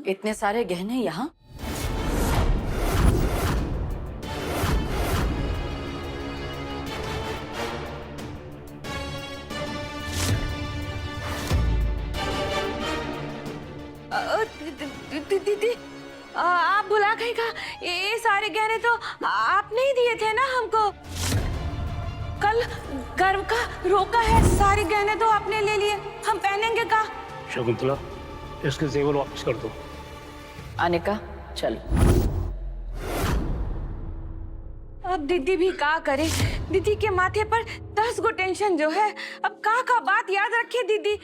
इतने सारे गहने यहाँ? दीदी, आप भुला गई का? ये सारे गहने तो आपने ही दिए थे ना हमको। कल गर्व का रोका है, सारे गहने तो आपने ले लिए, हम पहनेंगे का? शकुंतला, इसके जेवर वापस कर दो। अनिका चल। अब दीदी भी का करे, दीदी के माथे पर 10 गो टेंशन जो है। अब का बात याद रखिए दीदी।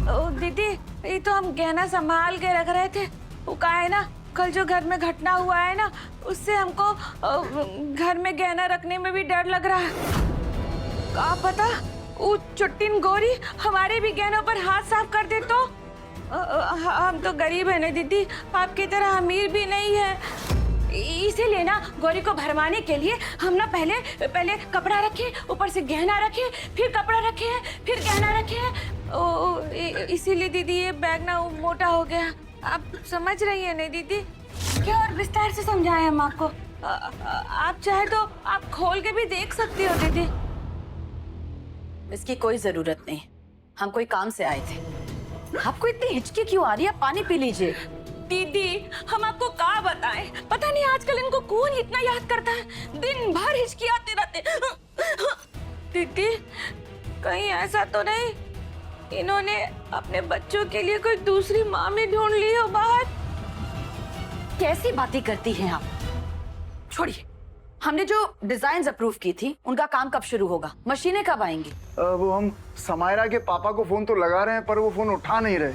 ओ दीदी, ये तो हम गहना संभाल के रख रहे थे। वो का है ना, कल जो घर में घटना हुआ है ना, उससे हमको घर में गहना रखने में भी डर लग रहा है। का पता वो चुट्टिन गोरी हमारे भी गहनों पर हाथ साफ कर दे तो। हम तो गरीब है ना दीदी, आपकी तरह अमीर भी नहीं है। इसीलिए ना गौरी को भरमाने के लिए हम ना पहले कपड़ा रखे, ऊपर से गहना रखे, फिर कपड़ा रखे, फिर गहना रखे। इसीलिए दीदी ये बैग ना मोटा हो गया। आप समझ रही है नहीं दीदी? क्या और विस्तार से समझाएं हम आपको? आप चाहे तो आप खोल के भी देख सकती हो दीदी। इसकी कोई जरूरत नहीं, हम कोई काम से आए थे। आपको इतनी हिचकी क्यों आ रही है? पानी पी लीजिए। दीदी, हम आपको क्या बताएं, पता नहीं आजकल इनको कौन इतना याद करता है, दिन भर हिचकियाते रहते। दीदी, कहीं ऐसा तो नहीं इन्होंने अपने बच्चों के लिए कोई दूसरी माँ में ढूंढ ली हो बाहर? कैसी बातें करती हैं आप? छोड़िए, हमने जो डिजाइन अप्रूव की थी उनका काम कब शुरू होगा? मशीनें कब आएंगी? वो हम समायरा के पापा को फोन तो लगा रहे हैं, पर वो फोन उठा नहीं रहे।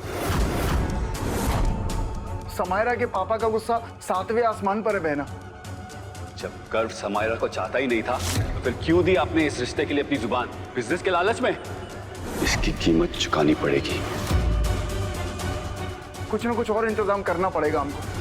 समायरा के पापा का गुस्सा 7वें आसमान पर है बहना। जब गर्व समायरा को चाहता ही नहीं था तो फिर क्यों दी आपने इस रिश्ते के लिए अपनी जुबान? बिजनेस के लालच में? इसकी कीमत चुकानी पड़ेगी। कुछ ना कुछ और इंतजाम करना पड़ेगा हमको।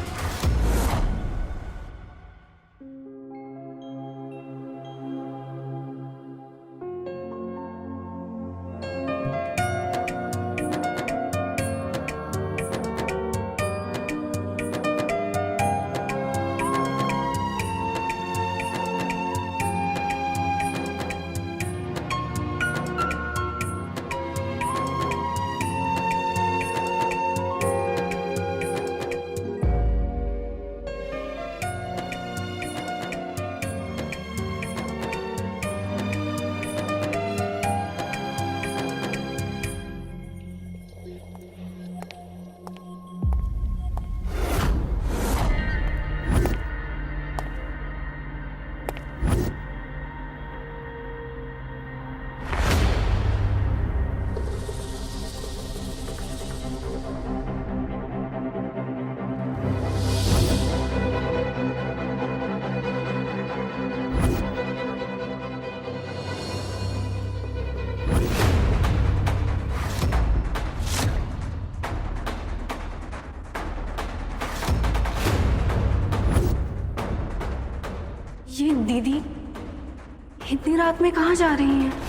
ये दीदी इतनी रात में कहाँ जा रही हैं?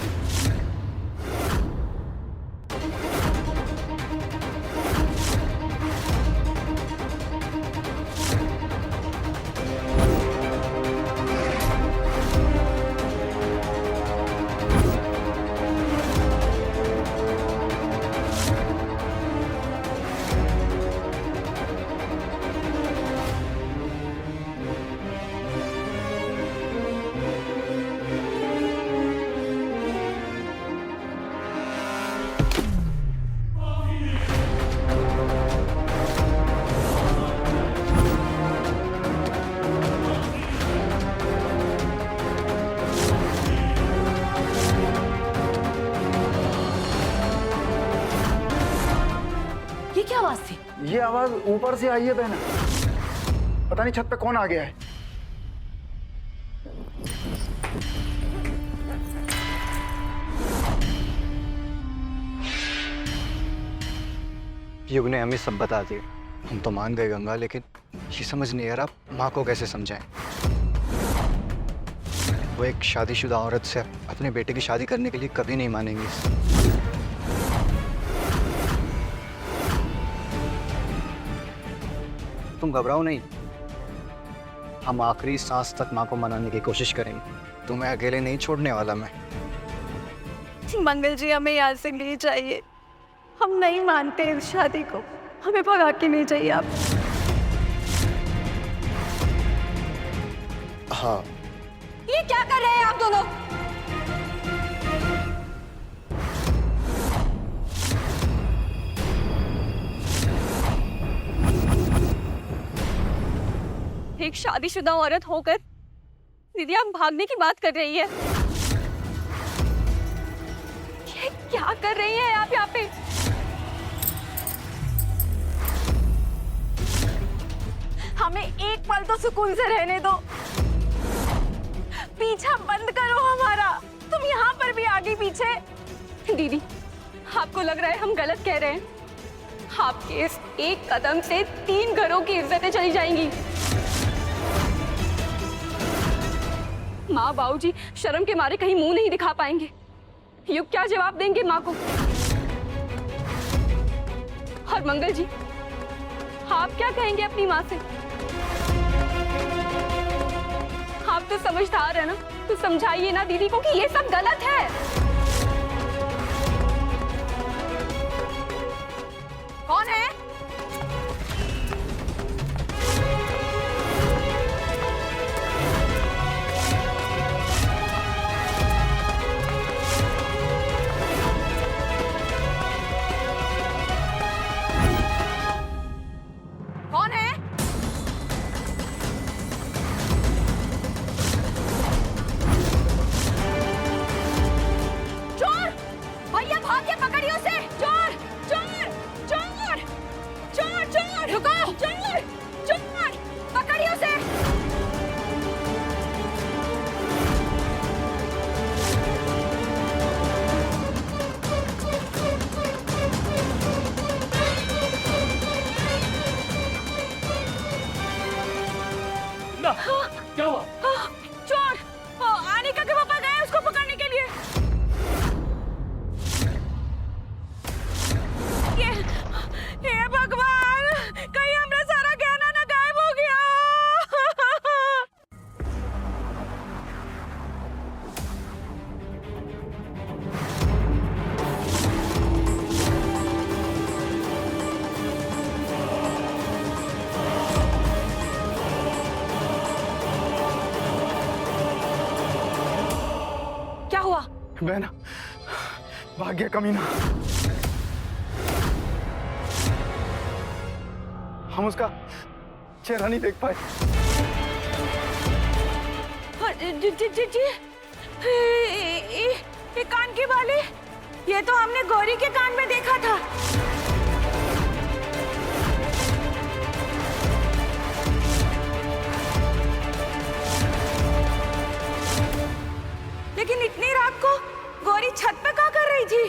ये क्या आवाज थी? ये आवाज ऊपर से आई है बहना। पता नहीं छत पे कौन आ गया है। युग ने हमें सब बता दिया। हम तो मान गए गंगा, लेकिन ये समझ नहीं आ रहा माँ को कैसे समझाएं। वो एक शादीशुदा औरत से अपने बेटे की शादी करने के लिए कभी नहीं मानेंगी। तुम घबराओ नहीं, हम आखिरी सांस तक माँ को मनाने की कोशिश करेंगे। तुम्हें अकेले नहीं छोड़ने वाला मैं। मंगल जी, हमें यहाँ से ले जाइए, हम नहीं मानते इस शादी को, हमें भगा के ले जाइए आप। हाँ, ये क्या कर रहे हैं आप दोनों? एक शादीशुदा औरत होकर दीदी आप भागने की बात कर रही है। ये क्या कर रही है आप यहाँ पे? हमें एक पल तो सुकून से रहने दो, पीछा बंद करो हमारा। तुम यहाँ पर भी आगे पीछे। दीदी, आपको लग रहा है हम गलत कह रहे हैं? आपके इस एक कदम से 3 घरों की इज्जतें चली जाएंगी। माँ बाबूजी शर्म के मारे कहीं मुंह नहीं दिखा पाएंगे। युग क्या जवाब देंगे माँ को? और मंगल जी, आप क्या कहेंगे अपनी माँ से? आप तो समझदार है ना, तो समझाइए ना दीदी को कि ये सब गलत है। कौन है? कौन है? चोर! भैया भाग के पकड़िए उसे! चोर! चोर! चोर! चोर! चोर! रुको! चोर! चोर! पकड़िए उसे! ना, क्या हुआ? चोर! अनिका के पापा गए उसको पकड़ने के लिए। हे भगवान, कहीं हमारा सारा गहना ना गायब हो गया। क्या हुआ? बहन भाग गया कमीना। हम उसका चेहरा नहीं देख पाए। जी जी जी जी, ये कान के बाले, ये तो हमने गौरी के कान में देखा था। लेकिन इतनी रात को गौरी छत पे क्या कर रही थी?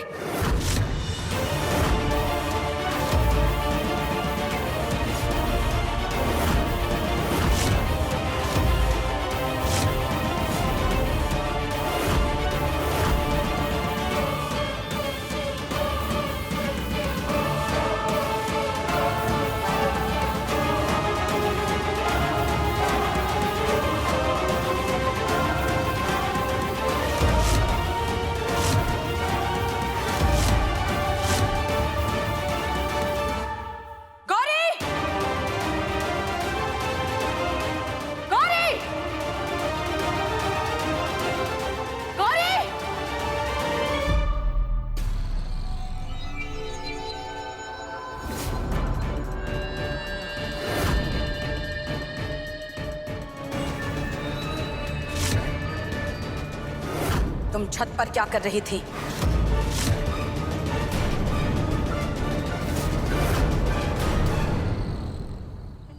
तुम छत पर क्या कर रही थी?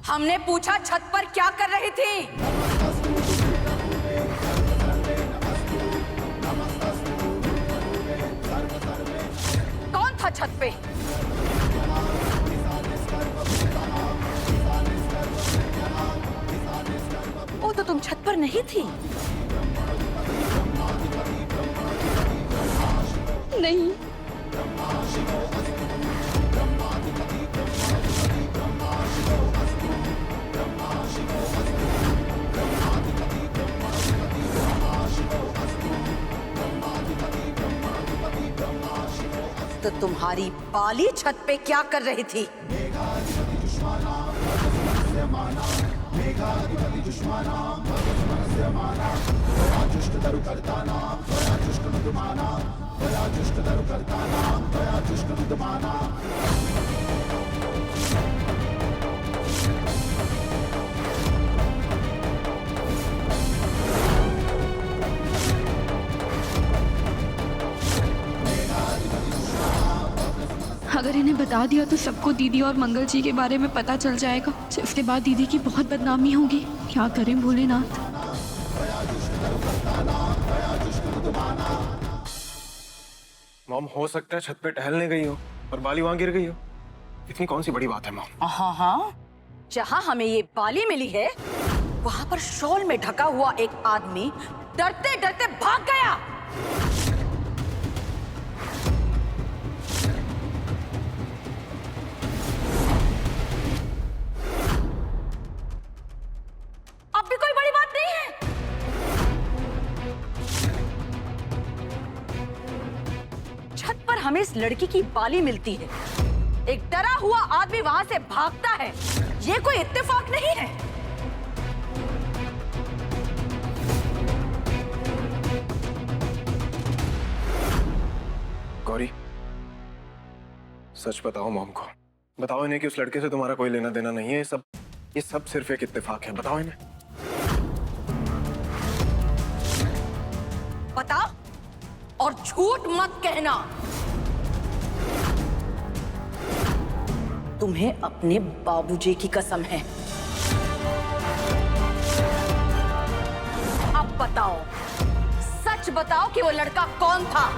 हमने पूछा छत पर क्या कर रही थी? कौन था छत पे? ओ, तो तुम छत पर नहीं थी? नहीं। तो तुम्हारी बाली छत पे क्या कर रही थी? अगर इन्हें बता दिया तो सबको दीदी और मंगल जी के बारे में पता चल जाएगा। इसके बाद दीदी की बहुत बदनामी होगी। क्या करें भोलेनाथ। मॉम, हो सकता है छत पे टहलने गई हो और बाली वहां गिर गई हो। इतनी कौन सी बड़ी बात है मॉम? हाँ हाँ, जहाँ हमें ये बाली मिली है वहां पर शॉल में ढका हुआ एक आदमी डरते डरते भाग गया। अब भी कोई बड़ी बात नहीं है। छत पर हमें इस लड़की की बाली मिलती है, एक डरा हुआ आदमी वहां से भागता है। ये कोई इत्तेफाक नहीं है। गौरी, सच बताओ मॉम को। बताओ इन्हें कि उस लड़के से तुम्हारा कोई लेना देना नहीं है। ये सब सिर्फ एक इत्तेफाक है। बताओ इन्हें। बता और झूठ मत कहना। तुम्हें अपने बाबूजी की कसम है। अब बताओ, सच बताओ कि वो लड़का कौन था?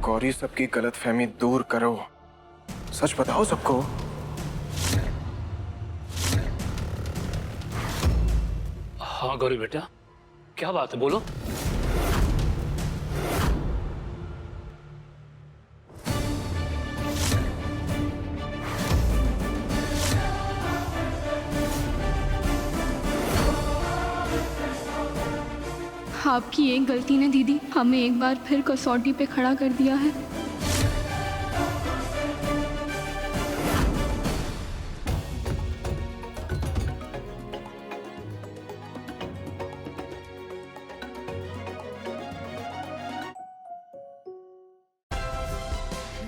गौरी, सबकी गलतफहमी दूर करो। सच बताओ सबको। हाँ गौरी बेटा, क्या बात है, बोलो। आपकी एक गलती ने दीदी हमें एक बार फिर कसौटी पे खड़ा कर दिया है।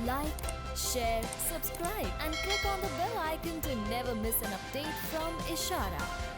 Like, share, subscribe and click on the bell icon to never miss an update from Ishara.